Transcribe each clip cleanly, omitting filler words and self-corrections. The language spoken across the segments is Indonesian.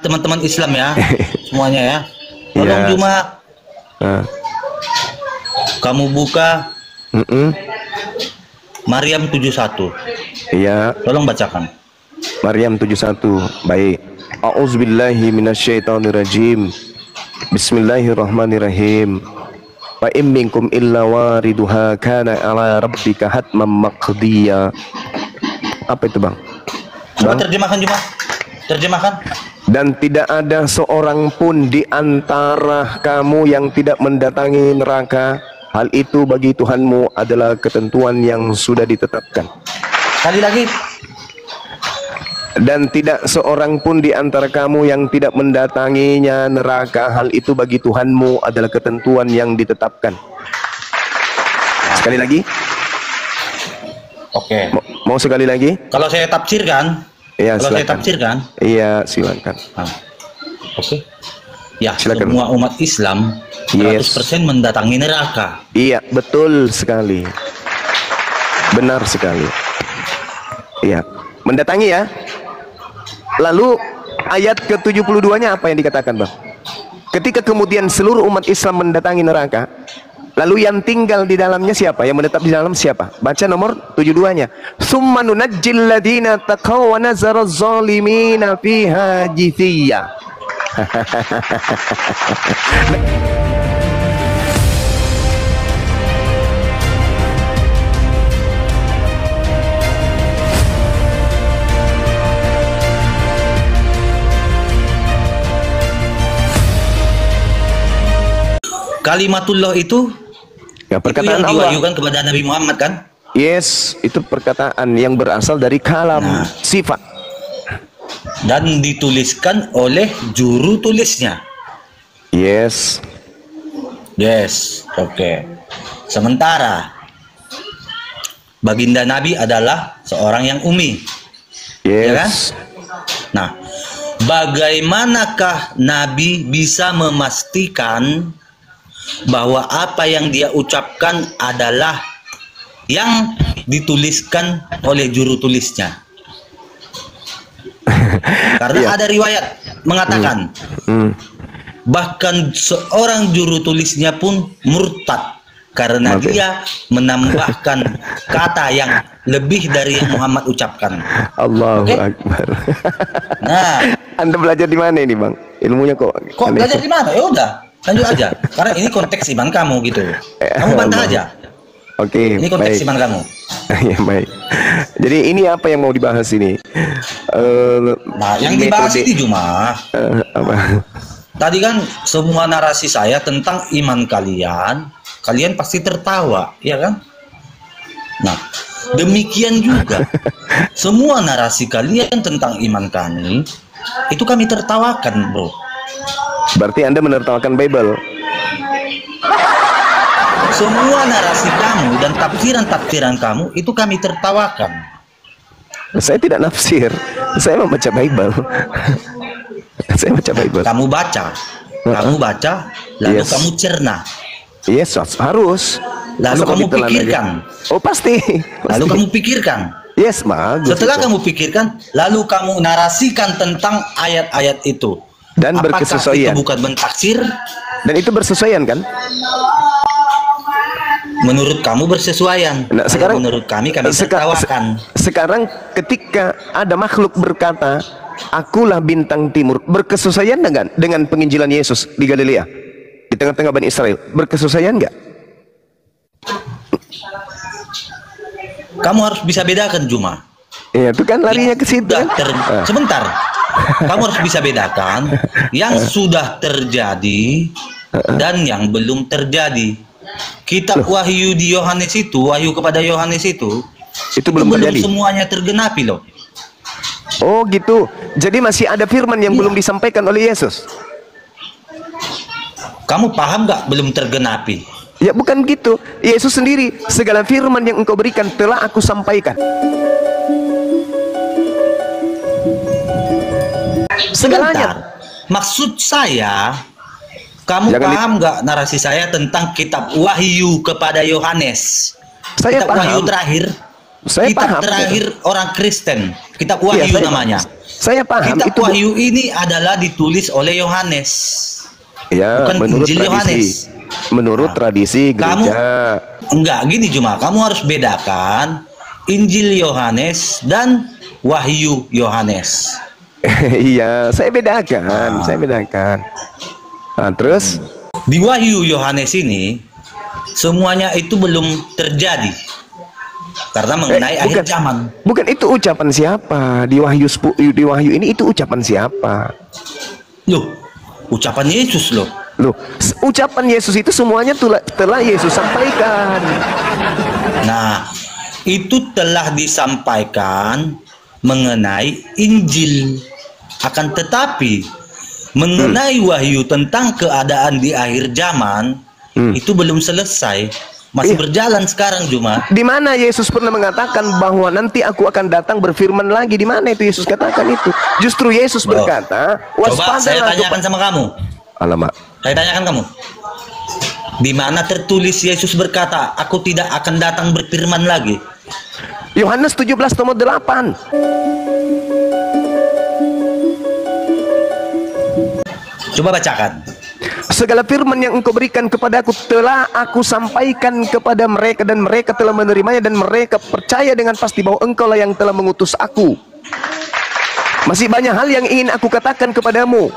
teman-teman Islam ya, semuanya ya. Tolong Ya. cuma Nah. kamu buka Maryam 71. Iya, Tolong bacakan. Maryam 71. Baik. A'udzubillahi minasyaitonirrajim. Bismillahirrahmanirrahim. Wa in minkum illa wariduha kana ala rabbika hatman maqdiya. Apa itu, Bang? Coba Bang? terjemahkan cuma. Terjemahkan. Dan tidak ada seorang pun di antara kamu yang tidak mendatangi neraka. Hal itu bagi Tuhanmu adalah ketentuan yang sudah ditetapkan. Sekali lagi. Dan tidak seorang pun di antara kamu yang tidak mendatanginya neraka. Hal itu bagi Tuhanmu adalah ketentuan yang ditetapkan. Sekali lagi. Oke. Mau sekali lagi? Kalau saya tafsirkan, Iya, kalau saya silakan. tafsirkan, Iya, silakan. oke. Ya, Silakan. semua umat Islam 100% mendatangi neraka. Iya, betul sekali. Benar sekali. Iya, mendatangi ya. Lalu ayat ke-72-nya apa yang dikatakan, Bang? Ketika kemudian seluruh umat Islam mendatangi neraka, lalu yang tinggal di dalamnya siapa? Yang menetap di dalam siapa? Baca nomor 72-nya. Summa nunajjil ladina taqaw wa nazara zalimina fiha jithiya. Kalimatullah itu Ya, itu perkataan yang Allah. diwahyukan kepada Nabi Muhammad kan? Yes, itu perkataan yang berasal dari kalam, sifat. Dan dituliskan oleh juru tulisnya. Yes. Yes, oke. Sementara baginda Nabi adalah seorang yang umi. Ya kan? Yes. Nah, bagaimanakah Nabi bisa memastikan bahwa apa yang dia ucapkan adalah yang dituliskan oleh juru tulisnya? Karena Iya. ada riwayat mengatakan bahkan seorang juru tulisnya pun murtad karena Oke. dia menambahkan kata yang lebih dari yang Muhammad ucapkan. Allahu Oke. Akbar. Nah, Anda belajar di mana ini, Bang? Ilmunya kok aneh. belajar di mana? Ya udah, lanjut aja. Karena ini konteks iman kamu gitu. Kamu bantah aja. Oke, Ini konteks baik. iman kamu. Ya, baik. Jadi ini apa yang mau dibahas ini? Nah, yang dibahas metode- ini cuma apa? tadi kan semua narasi saya tentang iman kalian, kalian pasti tertawa, ya kan? Nah, demikian juga semua narasi kalian tentang iman kami itu kami tertawakan, bro. Berarti Anda menertawakan Bible. Semua narasi kamu dan tafsiran-tafsiran kamu itu kami tertawakan. Saya tidak nafsir. Saya membaca Bible. Saya baca Bible. Kamu baca, lalu Yes. kamu cerna, Yes, harus. lalu Masa kamu ditelan aja? pikirkan, Oh, pasti. lalu Pasti. kamu pikirkan. Yes, bagus. Setelah itu. kamu pikirkan, lalu kamu narasikan tentang ayat-ayat itu. Dan Apakah berkesesuaian. itu bukan mentaksir? Dan itu bersesuaian kan? Menurut kamu bersesuaian. Nah, Kalau sekarang menurut kami seka- tertawakan. sekarang ketika ada makhluk berkata, "Akulah bintang timur," berkesesuaian dengan penginjilan Yesus di Galilea, di tengah-tengah Bani Israel? Berkesesuaian enggak? Kamu harus bisa bedakan, Juma. Ya, itu kan larinya ke situ Sudah kan? Sebentar. Kamu harus bisa bedakan yang sudah terjadi dan yang belum terjadi. Kitab Wahyu di Yohanes itu, Wahyu kepada Yohanes itu belum terjadi. semuanya tergenapi loh. Oh gitu. Jadi masih ada firman yang belum disampaikan oleh Yesus. Kamu paham nggak belum tergenapi? Ya bukan gitu. Yesus sendiri, segala firman yang engkau berikan telah aku sampaikan. Segalanya. Sebentar. Maksud saya, kamu Jangan paham nggak narasi saya tentang kitab Wahyu kepada Yohanes? Saya Kitab paham. Wahyu terakhir. Saya kitab paham. terakhir orang Kristen. Kitab Iya, Wahyu saya- namanya. Saya paham Kitab itu. Wahyu ini adalah ditulis oleh Yohanes. Ya, Bukan menurut Injil tradisi. Yohanes. Menurut tradisi Kamu gereja. enggak gini cuma, kamu harus bedakan Injil Yohanes dan Wahyu Yohanes. Iya, saya bedakan, saya bedakan. Nah, terus Di Wahyu Yohanes ini semuanya itu belum terjadi karena mengenai akhir zaman. Bukan itu ucapan siapa? Di Wahyu ini itu ucapan siapa? Loh, ucapan Yesus loh. Loh, ucapan Yesus itu semuanya telah Yesus sampaikan. Nah, itu telah disampaikan mengenai Injil. Akan tetapi mengenai Wahyu tentang keadaan di akhir zaman itu belum selesai. Masih berjalan sekarang cuma. Di mana Yesus pernah mengatakan bahwa nanti aku akan datang berfirman lagi? Di mana itu Yesus katakan itu? Justru Yesus berkata, coba saya tanyakan sama kamu. Alamak. Saya tanyakan kamu. Di mana tertulis Yesus berkata, aku tidak akan datang berfirman lagi? Yohanes 17 nomor 8. Coba bacakan. Segala firman yang engkau berikan kepadaku telah aku sampaikan kepada mereka, dan mereka telah menerimanya, dan mereka percaya dengan pasti bahwa engkaulah yang telah mengutus aku. Masih banyak hal yang ingin aku katakan kepadamu,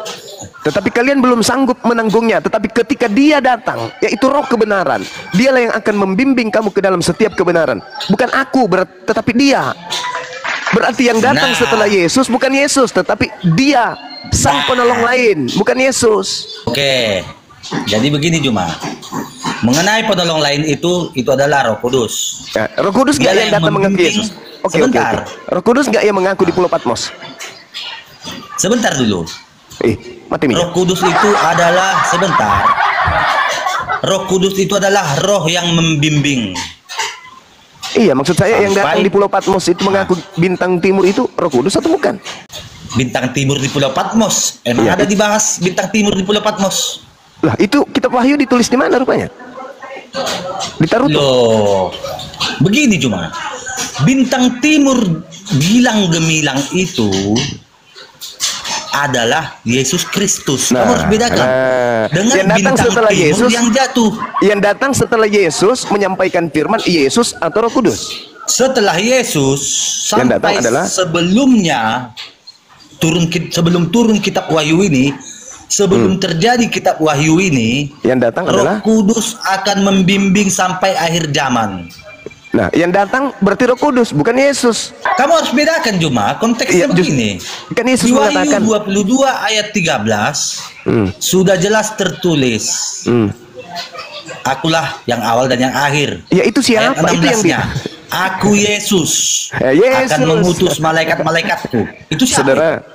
tetapi kalian belum sanggup menanggungnya. Tetapi ketika Dia datang, yaitu Roh kebenaran, Dialah yang akan membimbing kamu ke dalam setiap kebenaran. Bukan aku, tetapi Dia. Berarti yang datang setelah Yesus bukan Yesus, tetapi Dia, sang penolong lain, bukan Yesus. Oke, jadi begini cuma. Mengenai penolong lain itu adalah Roh Kudus. Ya, Roh Kudus nggak yang datang mengaku Yesus? Oke. Roh Kudus nggak yang mengaku di Pulau Patmos? Sebentar dulu. Mati minyak. Roh Kudus itu adalah Roh Kudus itu adalah Roh yang membimbing. Iya, maksud saya yang datang di Pulau Patmos itu mengaku bintang timur itu Roh Kudus atau bukan? Bintang timur di Pulau Patmos. Emang ada dibahas bintang timur di Pulau Patmos? Lah, itu kitab Wahyu ditulis di mana rupanya? Ditaruh loh. Begini cuma. Bintang timur gilang gemilang itu adalah Yesus Kristus. Kamu harus bedakan dengan yang datang bintang setelah timur Yesus yang jatuh. Yang datang setelah Yesus menyampaikan firman, Yesus atau Roh Kudus? Setelah Yesus sampai sebelumnya sebelum turun kitab Wahyu ini, sebelum terjadi kitab Wahyu ini, yang datang Roh Kudus akan membimbing sampai akhir zaman. Nah, yang datang berarti Roh Kudus, bukan Yesus. Kamu harus bedakan cuma konteksnya begini. Kan Yesus di Wahyu mengatakan 22 ayat 13 sudah jelas tertulis. Akulah yang awal dan yang akhir. Ya itu siapa? Itu yang Aku Yesus akan mengutus malaikat-malaikatku. Itu siapa?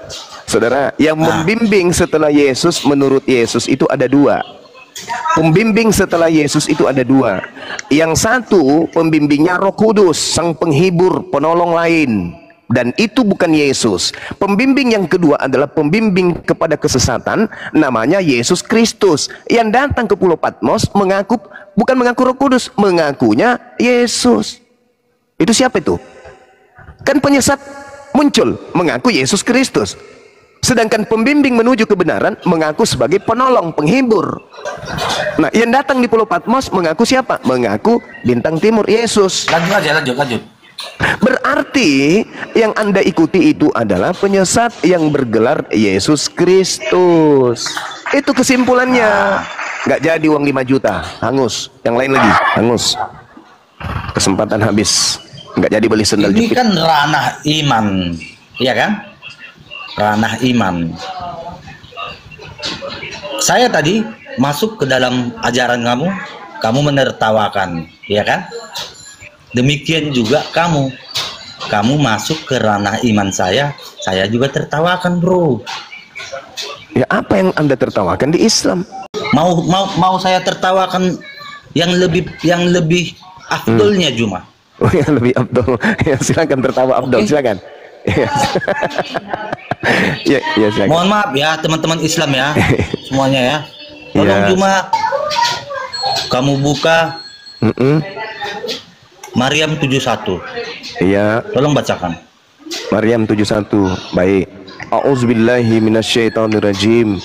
Saudara, yang membimbing setelah Yesus menurut Yesus itu ada dua. Pembimbing setelah Yesus itu ada dua. Yang satu pembimbingnya Roh Kudus, sang penghibur, penolong lain, dan itu bukan Yesus. Pembimbing yang kedua adalah pembimbing kepada kesesatan, namanya Yesus Kristus, yang datang ke Pulau Patmos bukan mengaku Roh Kudus, mengakunya Yesus. Itu siapa itu? Kan penyesat muncul mengaku Yesus Kristus, sedangkan pembimbing menuju kebenaran mengaku sebagai penolong, penghibur. Nah, yang datang di Pulau Patmos mengaku siapa? Mengaku bintang timur, Yesus. Lanjut. Berarti yang Anda ikuti itu adalah penyesat yang bergelar Yesus Kristus. Itu kesimpulannya. Nggak jadi uang 5 juta, hangus. Yang lain lagi, hangus. Kesempatan habis. Nggak jadi beli sendal jepit. Ini kan ranah iman, iya kan? Ranah iman. Saya tadi masuk ke dalam ajaran kamu menertawakan, ya kan? Demikian juga kamu masuk ke ranah iman saya juga tertawakan, bro. Ya, apa yang Anda tertawakan di Islam? Mau saya tertawakan yang lebih afdolnya cuma. Oh, yang lebih afdol. Ya, silakan tertawa afdol, silakan. Ya, silakan. Mohon maaf ya teman-teman Islam ya, semuanya ya. Tolong cuma kamu buka Maryam 71. Iya. Tolong bacakan. Maryam 71. Baik. A'udzubillahi minasyaitonirrajim.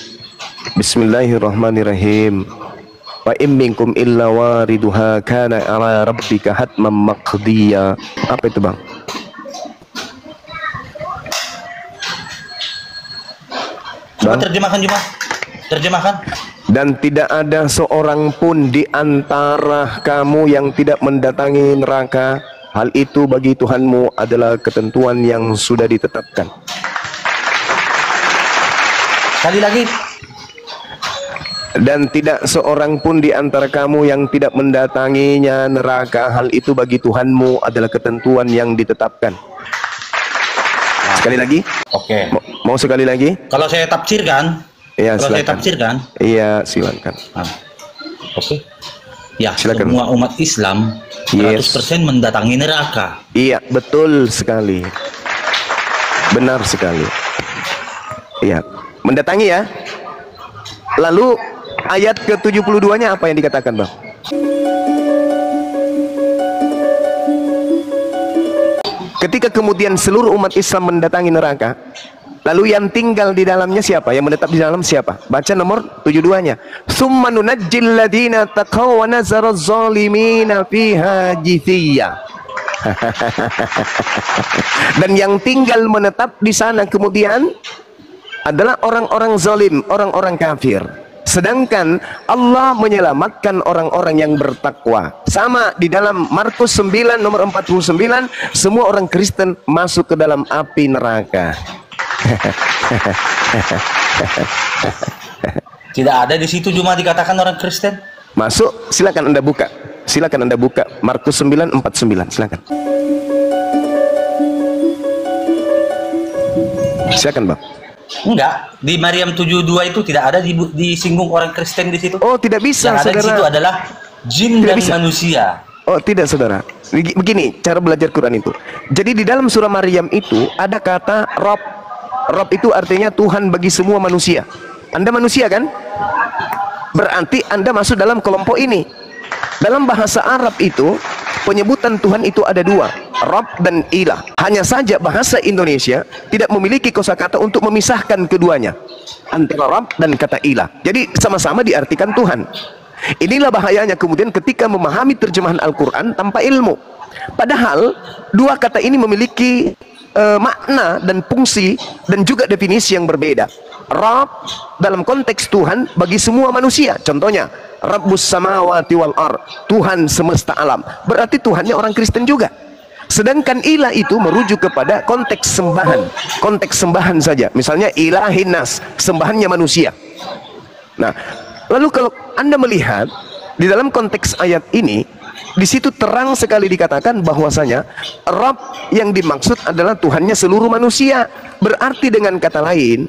Bismillahirrahmanirrahim. Wa in minkum illa wariduha kana ala rabbika hatman maqdiya. Apa itu, Bang? Coba terjemahkan, terjemahkan. Dan tidak ada seorang pun di antara kamu yang tidak mendatangi neraka. Hal itu bagi Tuhanmu adalah ketentuan yang sudah ditetapkan. Sekali lagi. Dan tidak seorang pun di antara kamu yang tidak mendatanginya neraka. Hal itu bagi Tuhanmu adalah ketentuan yang ditetapkan. Sekali lagi. Oke. Mau sekali lagi? Kalau saya tafsirkan. Ya, kalau silakan. saya tafsirkan. Iya, silakan. Oke. Ya, silakan. Semua umat Islam 100% mendatangi neraka. Iya, betul sekali. Benar sekali. Iya, mendatangi ya. Lalu ayat ke-72-nya apa yang dikatakan, Bang? Ketika kemudian seluruh umat Islam mendatangi neraka, lalu yang tinggal di dalamnya siapa? Yang menetap di dalam siapa? Baca nomor 72-nya. Tsumma nunajjil ladina taqaw wa nazara adh-dhalimina fiha jithiyya. Dan yang tinggal menetap di sana kemudian adalah orang-orang zalim, orang-orang kafir. Sedangkan Allah menyelamatkan orang-orang yang bertakwa. Sama di dalam Markus 9 nomor 49, semua orang Kristen masuk ke dalam api neraka. Tidak ada di situ cuma dikatakan orang Kristen. Masuk, silakan Anda buka. Silakan Anda buka Markus 9:49, silakan. Silakan, Bang. Enggak, di Maryam 72 itu tidak ada disinggung orang Kristen di situ. Oh, tidak bisa, yang ada saudara. di situ adalah jin tidak dan bisa. manusia. Oh, tidak, saudara. Begini cara belajar Quran itu. Jadi di dalam surah Maryam itu ada kata Rob. Rob itu artinya Tuhan bagi semua manusia. Anda manusia kan? Berarti Anda masuk dalam kelompok ini. Dalam bahasa Arab itu penyebutan Tuhan itu ada dua, Rob dan Ilah. Hanya saja bahasa Indonesia tidak memiliki kosakata untuk memisahkan keduanya, antara Rob dan kata Ilah. Jadi sama-sama diartikan Tuhan. Inilah bahayanya kemudian ketika memahami terjemahan Al-Quran tanpa ilmu. Padahal dua kata ini memiliki makna dan fungsi dan juga definisi yang berbeda. Rob dalam konteks Tuhan bagi semua manusia. Contohnya Rabbus samawati wal ar, Tuhan semesta alam. Berarti Tuhannya orang Kristen juga. Sedangkan ilah itu merujuk kepada konteks sembahan. Konteks sembahan saja. Misalnya ilahin nas, sembahannya manusia. Nah, lalu kalau Anda melihat di dalam konteks ayat ini, di situ terang sekali dikatakan bahwasanya Rabb yang dimaksud adalah Tuhannya seluruh manusia. Berarti dengan kata lain,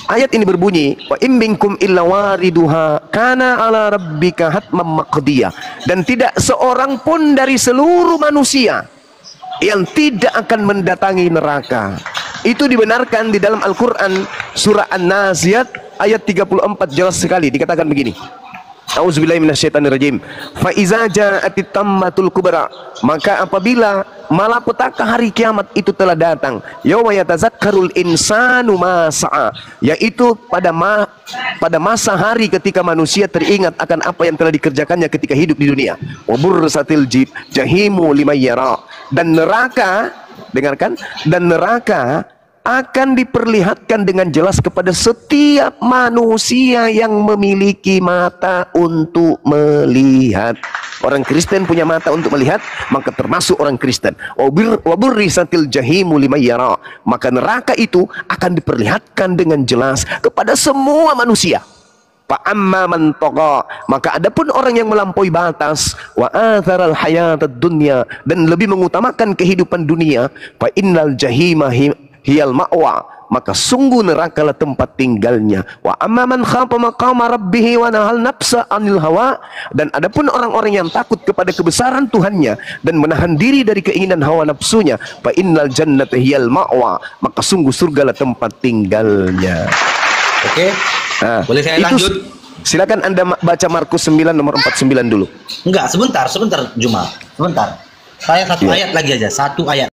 ayat ini berbunyi, wa in minkum illa wariduha kana ala rabbika hatman maqdiya. Dan tidak seorang pun dari seluruh manusia yang tidak akan mendatangi neraka. Itu dibenarkan di dalam Al-Quran surah An-Naziat ayat 34, jelas sekali dikatakan begini. A'udzubillahi minasyaitonirrajim. Fa iza ja'atit tammatul kubra, maka apabila malapetaka hari kiamat itu telah datang, yauma yatazakkarul insanu ma sa'a, yaitu pada masa hari ketika manusia teringat akan apa yang telah dikerjakannya ketika hidup di dunia. Wa bursatil jahimu liman yara, dan neraka, dengarkan, dan neraka akan diperlihatkan dengan jelas kepada setiap manusia yang memiliki mata untuk melihat. Orang Kristen punya mata untuk melihat, maka termasuk orang Kristen. Waburrisatil jahimu liman yara, maka neraka itu akan diperlihatkan dengan jelas kepada semua manusia. Fa'amma man tagha, maka adapun orang yang melampaui batas, wa atharal hayatad dunya, dan lebih mengutamakan kehidupan dunia, fa innal jahima hiyal ma'wa, maka sungguh nerakalah tempat tinggalnya. Wa amma man khafa maqama rabbih wa nahal nafsa 'anil hawa, dan adapun orang-orang yang takut kepada kebesaran Tuhannya dan menahan diri dari keinginan hawa nafsunya, fa innal jannata hiyal ma'wa, maka sungguh surgalah tempat tinggalnya. Oke. Nah, boleh saya lanjut? Silakan Anda baca Markus 9 nomor 49 dulu. Enggak, sebentar Juma. Sebentar. Saya satu ayat lagi aja, satu ayat.